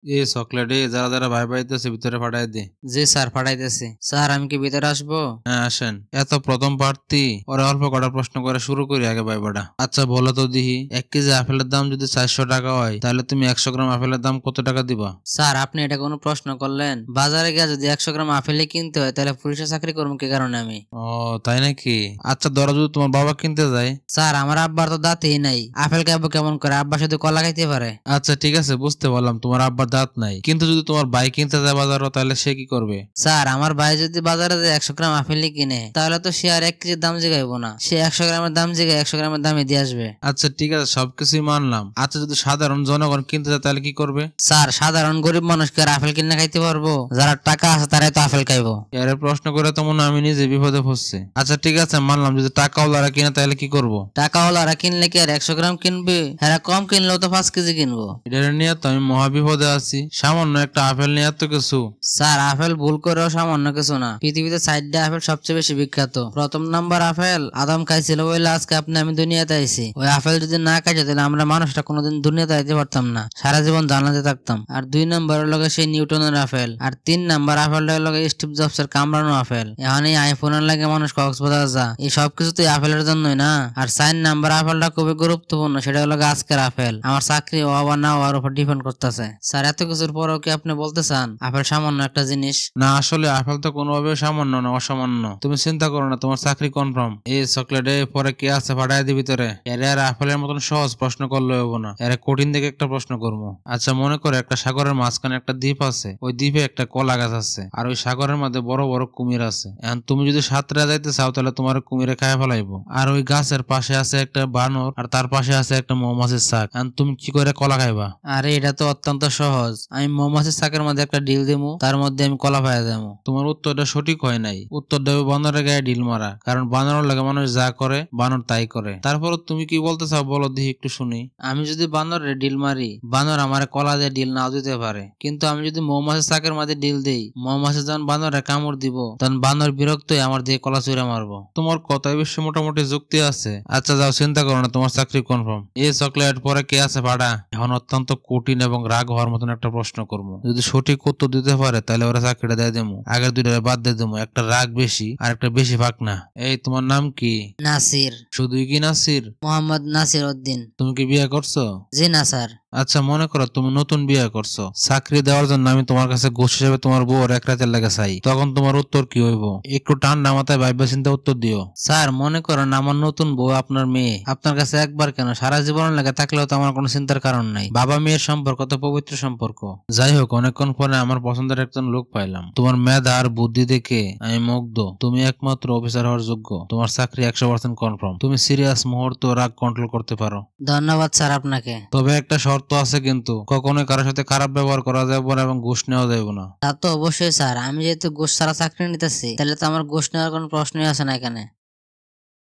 এ chocolate যারা যারা ভাই পাইতেছে ভিতরে পাঠাই দে। জি স্যার, পাঠাইতেছি। স্যার আমি কি ভিতরে আসবো? হ্যাঁ আসেন। এত প্রথম প্রার্থী ওরা অল্প কটা প্রশ্ন করে শুরু করি আগে ভাইবাটা। আচ্ছা বলো তো দিহি 1 কেজি আপেলের দাম যদি 400 টাকা হয় তাহলে তুমি 100 গ্রাম আপেলের দাম কত টাকা দিবা? স্যার আপনি এটা কোনো প্রশ্ন করলেন? বাজারে গিয়ে যদি 100 গ্রাম আপেলই কিনতে হয় তাহলে পুলিশের চাকরি করবো কি কারণে আমি? ও তাই নাকি? আচ্ছা ধরো যদি তোমার বাবা কিনতে যায়। স্যার আমার আব্বার তো দাঁতই নাই, আপেল খাবো কেমন করে? আব্বা শুধু কলা খাইতে পারে। আচ্ছা ঠিক আছে বুঝতে পারলাম তোমার আব্বার দাঁত নাই, কিন্তু যদি তোমার ভাই কিনতে যায় বাজারও তাহলে সে কি করবে? স্যার আমার ভাই যদি বাজারে যে 100 গ্রাম আপেলই কিনে তাহলে তো সে আর 1 কেজির দাম জিগাইবো না, সে 100 গ্রামের দাম জিগায় 100 গ্রামের দামে দিয়ে আসবে। আচ্ছা ঠিক আছে সবকিছুই মানলাম। আচ্ছা যদি সাধারণ জনগণ কিনতে যায় তাহলে কি করবে? স্যার সাধারণ গরিব মানুষ কি আর আপেল কিনে খাইতে পারবো? যারা টাকা আছে তারাই তো আপেল খাইবো। এর প্রশ্ন করে তো মনে হয় আমি নিজে বিপদে পড়ছি। আচ্ছা ঠিক আছে মানলাম, যদি টাকাওয়ালারা কিনে তাহলে কি করব? টাকাওয়ালারা কিনলে কি আর 100 গ্রাম কিনবে? হ্যাঁ কম কিনলেও তো 5 কেজি কিনবো। এটা নিয়ে তো আমি মহা বিপদে আছি, সামান্য একটা আপেল নিয়ে এত কিছু। স্যার আপেল ভুল করেও সামান্য কিছু না, পৃথিবীতে 4টা আপেল সবচেয়ে বেশি বিখ্যাত। প্রথম নাম্বার আপেল আদম খাইছিল বলে আজকে আপনি আমি দুনিয়াতে আইছি। ওই আপেল যদি না খাইছে তাহলে আমরা মানুষটা কোনোদিন দুনিয়াতে আইতে পারতাম না, সারা জীবন জানাতে থাকতাম। আর 2 নম্বরের লগে সেই নিউটনের আপেল। আর 3 নাম্বার আপেলটার লগে স্টিভ জবসের কামড়ানো আপেল। এখন এই আইফোনের লাগে মানুষ কক্সবাজার যা, এই সবকিছু তো আপেলের জন্যই না। আর 4 নাম্বার আপেলটা খুবই গুরুত্বপূর্ণ, সেটা হলো আজকের আপেল। আমার চাকরি হওয়া না হওয়ার উপর ডিপেন্ড করতেছে। স্যার এত কিছুর পরেও কি আপনি বলতে চান আপেল সামান্য একটা জিনিস? না আসলে আপেল তো কোনোভাবে সামান্য না, অসামান্য। তুমি চিন্তা করো না, তোমার চাকরি কনফার্ম। এই চকলেটে পরে কে আছে পাঠাই দিবি তোরে। এর আর আপেলের মতন সহজ প্রশ্ন করলে হবো না, এর কঠিন থেকে একটা প্রশ্ন করবো। আচ্ছা মনে করো একটা সাগরের মাঝখানে একটা দ্বীপ আছে, ওই দ্বীপে একটা কলা গাছ আছে, আর ওই সাগরের মধ্যে বড় বড় কুমির আছে। এখন তুমি যদি সাঁতরে যাইতে চাও তাহলে তোমার কুমিরে খায় ফেলাইবো। আর ওই গাছের পাশে আছে একটা বানর, আর তার পাশে আছে একটা মৌমাছির শাক। এখন তুমি কি করে কলা খাইবা? আরে এটা তো অত্যন্ত সহজ, আমি মৌমাছির চাকের মধ্যে একটা ডিল দিমু, তার মধ্যে আমি কলা পাইয়া যাবো। তোমার উত্তরটা সঠিক হয় নাই। উত্তর দেবে বানরের গায়ে ঢিল মারা, কারণ বানরের লাগে মানুষ যা করে বানর তাই করে। তারপর তুমি কি বলতে চাও বলো দেখি একটু শুনি। আমি যদি বানরে ডিল মারি, বানর আমার কলা দিয়ে ডিল নাও দিতে পারে, কিন্তু আমি যদি মৌমাছির চাকের মধ্যে ডিল দেই, মৌমাছি যখন বানরে কামড় দিব তখন বানর বিরক্ত হয়ে আমার দিয়ে কলা চুরে মারবো। তোমার কথায় বেশি মোটামুটি যুক্তি আছে। আচ্ছা যাও, চিন্তা করো না, তোমার চাকরি কনফার্ম। এই চকলেট পরে কে আছে ভাড়া? এখন অত্যন্ত কঠিন এবং রাগ হওয়ার মতন একটা প্রশ্ন করবো। যদি সঠিক উত্তর দিতে পারে তাহলে ওরা চাকরিটা দিয়ে দেবো, আগের দুইটা বাদ দিয়ে দেবো। একটা রাগ বেশি আর একটা বেশি ফাঁক না। এই তোমার নাম কি? নাসির। শুধুই কি নাসির? মোহাম্মদ নাসির উদ্দিন। তুমি কি বিয়ে করছো? জি না স্যার। আচ্ছা মনে করো তুমি নতুন বিয়ে করছো, চাকরি দেওয়ার জন্য আমি তোমার কাছে ঘুষ হিসেবে তোমার বউর 1 রাতের লাগে চাই, তখন তোমার উত্তর কি হইব? একটু ঠান্ডা মাথায় ভাববে চিন্তা উত্তর দিও। স্যার মনে করেন আমার নতুন বউ আপনার মেয়ে, আপনার কাছে একবার কেন সারা জীবনের লাগে থাকলেও তো আমার কোনো চিন্তার কারণ নাই। বাবা মেয়ের সম্পর্ক তো পবিত্র সম্পর্ক। যাই হোক, অনেকক্ষণ পরে আমার পছন্দের একজন লোক পাইলাম। তোমার মেধা আর বুদ্ধি দেখে আমি মুগ্ধ। তুমি একমাত্র অফিসার হওয়ার যোগ্য। তোমার চাকরি 100% কনফার্ম। তুমি সিরিয়াস মুহূর্ত রাগ কন্ট্রোল করতে পারো। ধন্যবাদ স্যার আপনাকে। তবে একটা শর্ত আছে, কিন্তু কখনোই কারোর সাথে খারাপ ব্যবহার করা যাবে না এবং ঘুষ নেওয়া যাবে না। তা তো অবশ্যই স্যার, আমি যেহেতু ঘুষ ছাড়া চাকরি নিতেছি তাহলে তো আমার ঘুষ নেওয়ার কোনো প্রশ্নই আসে না এখানে।